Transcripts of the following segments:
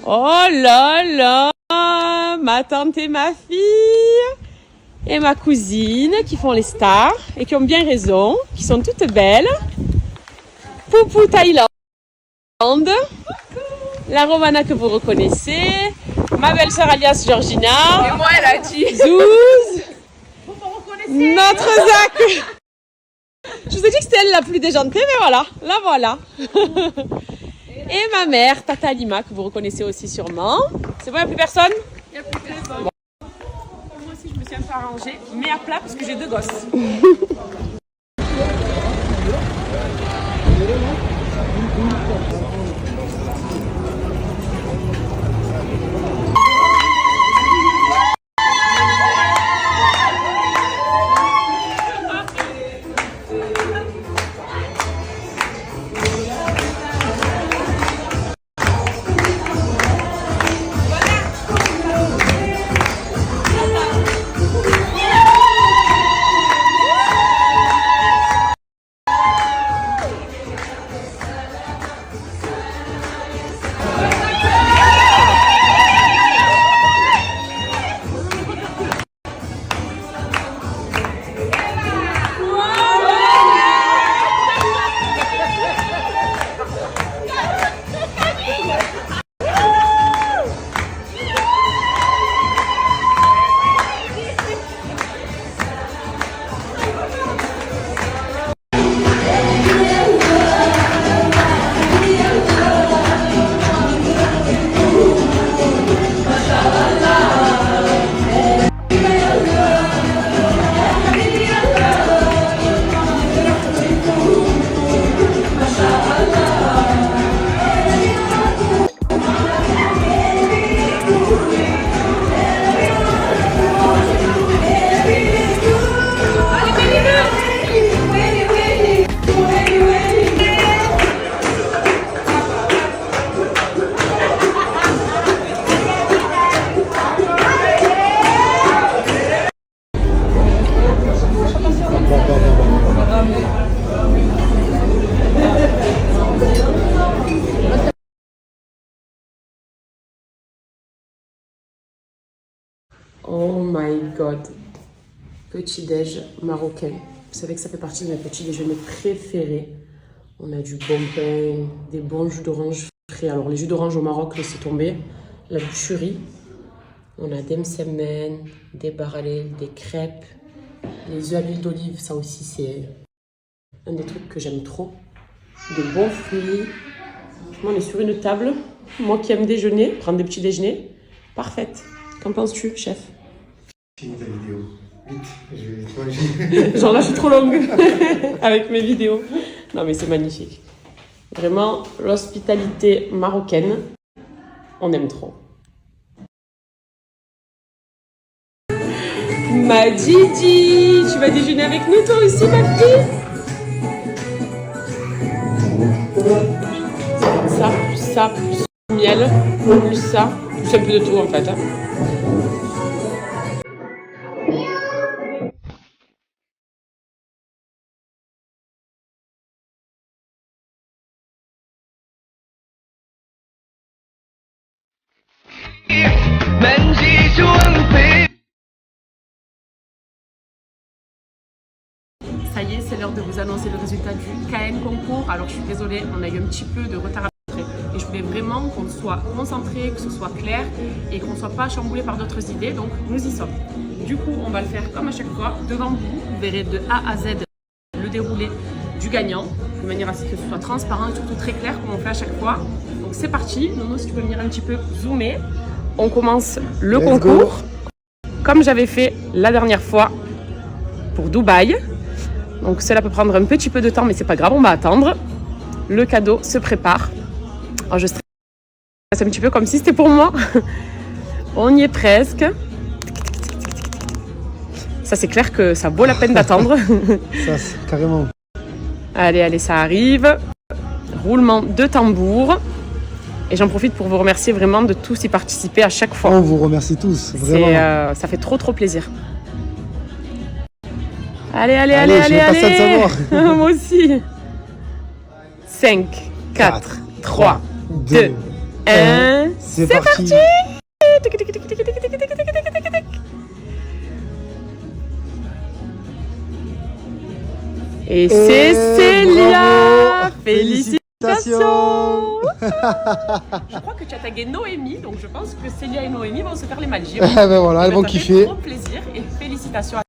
Oh là là, ma tante et ma fille et ma cousine qui font les stars et qui ont bien raison, qui sont toutes belles. Poupou Thaïlande, la Romana que vous reconnaissez, ma belle-sœur alias Georgina. Et moi, elle a dit Zouz, notre Zach. Je vous ai dit que c'était elle la plus déjantée, mais voilà, la voilà. Et ma mère, Tata Lima, que vous reconnaissez aussi sûrement. C'est bon, il n'y a plus personne? il n'y a plus personne. Bon. Moi aussi, je me suis un peu arrangée, mais à plat parce que j'ai 2 gosses. Oh my god, petit-déj marocain. Vous savez que ça fait partie de mes petits déjeuners préférés. On a du bon pain, des bons jus d'orange frais. Alors les jus d'orange au Maroc, laissez tomber. La boucherie. On a des msemen, des baralés, des crêpes, les œufs à l'huile d'olive. Ça aussi c'est un des trucs que j'aime trop. Des bons fruits. On est sur une table. Moi qui aime déjeuner, prendre des petits déjeuners. Parfaite. Qu'en penses-tu, chef? Finis ta vidéo. Vite, Genre là, je suis trop longue avec mes vidéos. Non, mais c'est magnifique. Vraiment, l'hospitalité marocaine, on aime trop. Ma Didi, tu vas déjeuner avec nous toi aussi, ma fille? Ça, plus miel, plus ça, plus un peu de tout en fait. Hein. Ça y est, c'est l'heure de vous annoncer le résultat du KN concours. Alors je suis désolée, on a eu un petit peu de retard à rentrer. Et je voulais vraiment qu'on soit concentré, que ce soit clair et qu'on ne soit pas chamboulé par d'autres idées. Donc nous y sommes. Du coup, on va le faire comme à chaque fois. Devant vous, vous verrez de A à Z le déroulé du gagnant, de manière à ce que ce soit transparent et surtout très clair comme on fait à chaque fois. Donc c'est parti. Nono, si tu peux venir un petit peu zoomer. On commence le concours comme j'avais fait la dernière fois pour Dubaï. Donc cela peut prendre un petit peu de temps, mais c'est pas grave, on va attendre. Le cadeau se prépare. Alors je stresse un petit peu comme si c'était pour moi. On y est presque. Ça c'est clair que ça vaut la peine d'attendre. Ça, carrément. Allez, ça arrive. Roulement de tambour. Et j'en profite pour vous remercier vraiment de tous y participer à chaque fois. On vous remercie tous, vraiment. Ça fait trop plaisir. Allez. Pas de savoir. Moi aussi. 5, 4, 3, 2, 1. C'est parti. Et c'est Célia. Félicitations. Je crois que tu as tagué Noémie, donc je pense que Célia et Noémie vont se faire les Maldives. Ben voilà, elles vont kiffer. Trop plaisir et félicitations à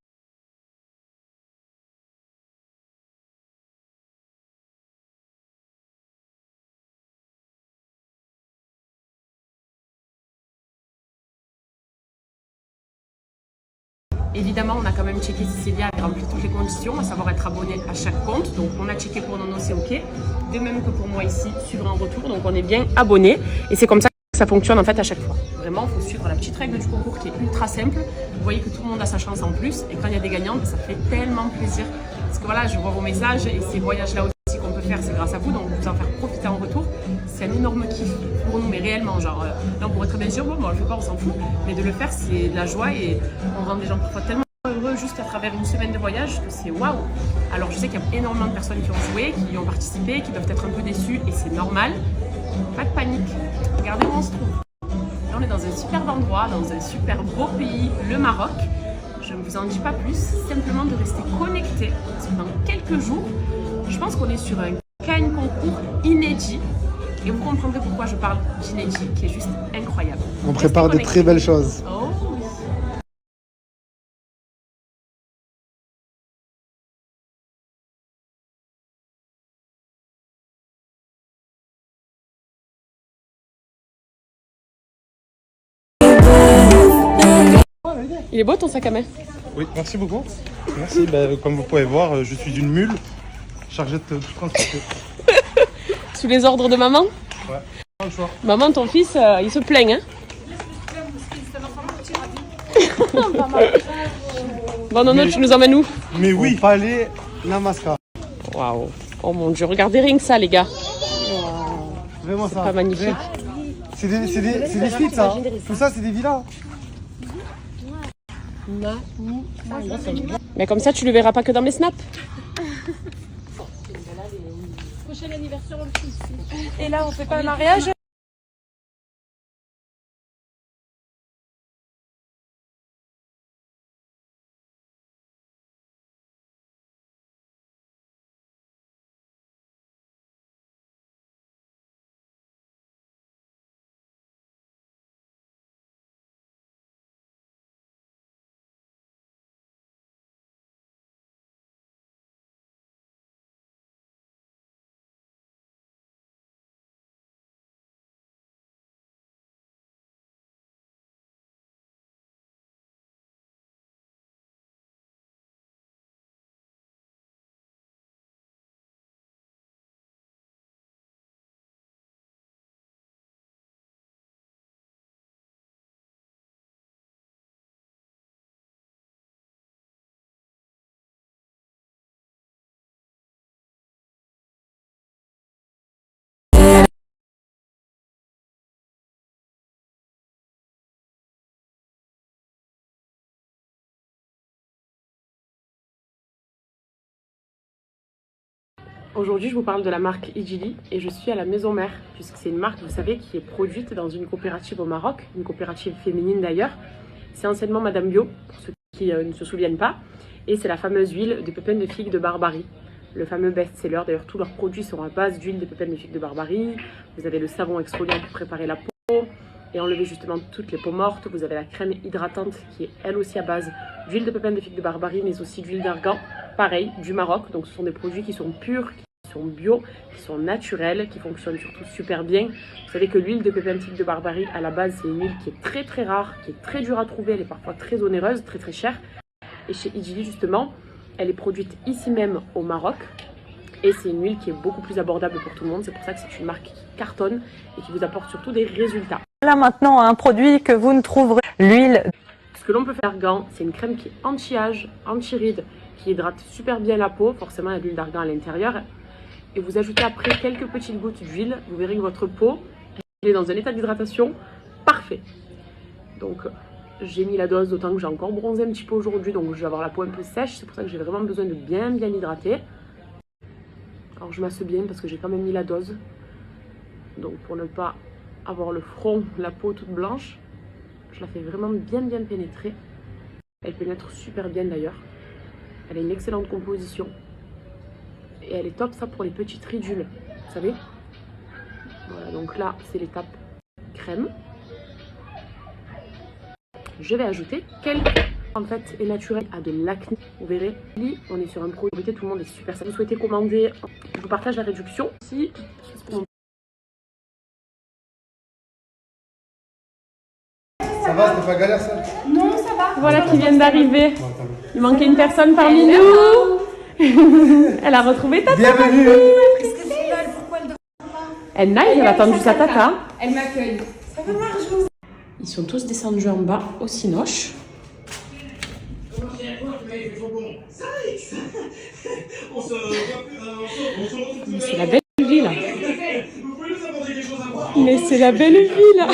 Évidemment, on a quand même checké si Célia avait rempli toutes les conditions, à savoir être abonné à chaque compte. Donc, on a checké pour Nono, c'est OK. De même que pour moi ici, suivre un retour. Donc, on est bien abonné. Et c'est comme ça que ça fonctionne en fait à chaque fois. Vraiment, il faut suivre la petite règle du concours qui est ultra simple. Vous voyez que tout le monde a sa chance en plus. Et quand il y a des gagnantes, ça fait tellement plaisir. Parce que voilà, je vois vos messages et ces voyages-là aussi qu'on peut faire, c'est grâce à vous. Donc, vous en faire profiter en retour. C'est un énorme kiff pour nous, mais réellement, genre, là, on pourrait très bien dire, bon, on le fait pas, on s'en fout. Mais de le faire, c'est de la joie et on rend des gens parfois tellement heureux juste à travers une semaine de voyage que c'est waouh. Alors, je sais qu'il y a énormément de personnes qui ont joué, qui ont participé, qui doivent être un peu déçues et c'est normal. Pas de panique. Regardez où on se trouve. Là, on est dans un super endroit, dans un super beau pays, le Maroc. Je ne vous en dis pas plus, simplement de rester connecté. Parce que dans quelques jours, je pense qu'on est sur un KN concours inédit. Et vous comprendrez pourquoi je parle d'inédit, qui est juste incroyable. On prépare de très belles choses. Oh oui. Il est beau ton sac à main? Oui, merci beaucoup. Merci. Comme vous pouvez voir, je suis une mule chargée de tout transporter. Sous les ordres de maman? Ouais, pas le choix. Maman, ton fils, il se plaint, hein? Bon, Nono, tu nous emmènes où? Mais oui. Au palais Namaskar. Waouh! Oh mon Dieu, regardez rien que ça, les gars. Vraiment ça. Pas magnifique. C'est des suites, ça. Tout ça, c'est des villas. Mais comme ça, tu le verras pas que dans mes snaps. Prochain anniversaire, on le fait ici. Et là, on fait pas un mariage? Aujourd'hui, je vous parle de la marque Idjili et je suis à la Maison Mère, puisque c'est une marque, vous savez, qui est produite dans une coopérative au Maroc, une coopérative féminine d'ailleurs. C'est anciennement Madame Bio, pour ceux qui ne se souviennent pas, et c'est la fameuse huile de pépins de figue de Barbarie, le fameux best-seller. D'ailleurs, tous leurs produits sont à base d'huile de pépins de figue de Barbarie. Vous avez le savon exfoliant pour préparer la peau et enlever justement toutes les peaux mortes. Vous avez la crème hydratante qui est elle aussi à base d'huile de pépins de figue de Barbarie, mais aussi d'huile d'argan, pareil, du Maroc. Donc ce sont des produits qui sont purs, qui sont bio, qui sont naturels, qui fonctionnent surtout super bien. Vous savez que l'huile de pépins de figue de Barbarie, à la base, c'est une huile qui est très très rare, qui est très dure à trouver, elle est parfois très onéreuse, très très chère. Et chez Idjili, justement, elle est produite ici même au Maroc. Et c'est une huile qui est beaucoup plus abordable pour tout le monde. C'est pour ça que c'est une marque qui cartonne et qui vous apporte surtout des résultats. Là maintenant, un produit que vous ne trouverez, l'huile. Ce que l'on peut faire d'argan, c'est une crème qui est anti-âge, anti-rides, qui hydrate super bien la peau. Forcément, il y a de l'huile d'argan à l'intérieur. Et vous ajoutez après quelques petites gouttes d'huile. Vous verrez que votre peau est dans un état d'hydratation parfait. Donc, j'ai mis la dose, d'autant que j'ai encore bronzé un petit peu aujourd'hui. Donc, je vais avoir la peau un peu sèche. C'est pour ça que j'ai vraiment besoin de bien hydrater. Alors, je masse bien parce que j'ai quand même mis la dose. Donc, pour ne pas avoir le front, la peau toute blanche. Je la fais vraiment bien pénétrer. Elle pénètre super bien d'ailleurs. Elle a une excellente composition. Et elle est top ça pour les petites ridules, vous savez. Voilà, donc là c'est l'étape crème. Je vais ajouter quelques... En fait, est naturel à de l'acné. Vous verrez, on est sur un produit, tout le monde est super. Si vous souhaitez commander, je vous partage la réduction. Si, Ça va, c'était pas galère ça? Non, ça va. voilà qui viennent d'arriver. Il manquait une personne parmi nous. Elle a retrouvé Tata. Bienvenue. Elle naille, elle attend juste sa Tata. Elle m'accueille. Ils sont tous descendus en bas au Cinoche. C'est la belle vie là. Mais c'est la belle vie là.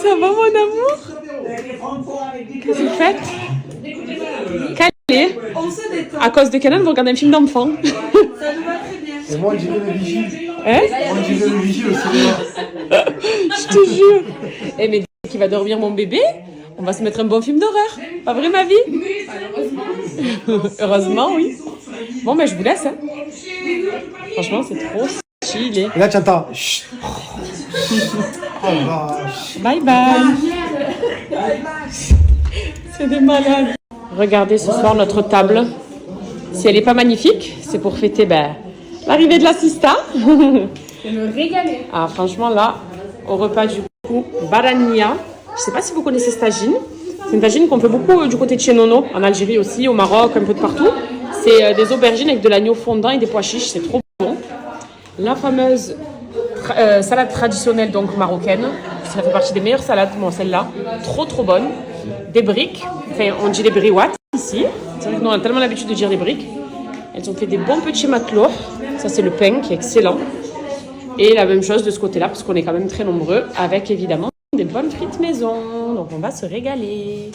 Ça va mon amour? Qu'est-ce que vous faites? Calé. À cause de Canon, vous regardez un film d'enfant. Et moi, on dirait le vigile. Hein? On dirait le vigile au cinéma. Je te jure. Eh mais qui va dormir mon bébé? On va se mettre un bon film d'horreur. Pas vrai ma vie? Heureusement, oui. Bon, ben je vous laisse. Hein. Franchement, c'est trop stylé. Et là, tu entends. Chut. Oh la vache. Bye bye. C'est des malades. Regardez ce soir notre table. Si elle n'est pas magnifique, c'est pour fêter l'arrivée de la Sista. Je me régaler. Ah, franchement, là, au repas du coup, barania. Je ne sais pas si vous connaissez ce tagine. C'est une tagine qu'on fait beaucoup du côté de chez Nono, en Algérie aussi, au Maroc, un peu de partout. C'est des aubergines avec de l'agneau fondant et des pois chiches, c'est trop bon. La fameuse salade traditionnelle donc marocaine, ça fait partie des meilleures salades, bon celle-là, trop bonne. Des briques, enfin on dit des briouates ici, c'est vrai que nous on a tellement l'habitude de dire des briques. Elles ont fait des bons petits matelots, ça c'est le pain qui est excellent. Et la même chose de ce côté-là, parce qu'on est quand même très nombreux, avec évidemment des bonnes frites maison, donc on va se régaler.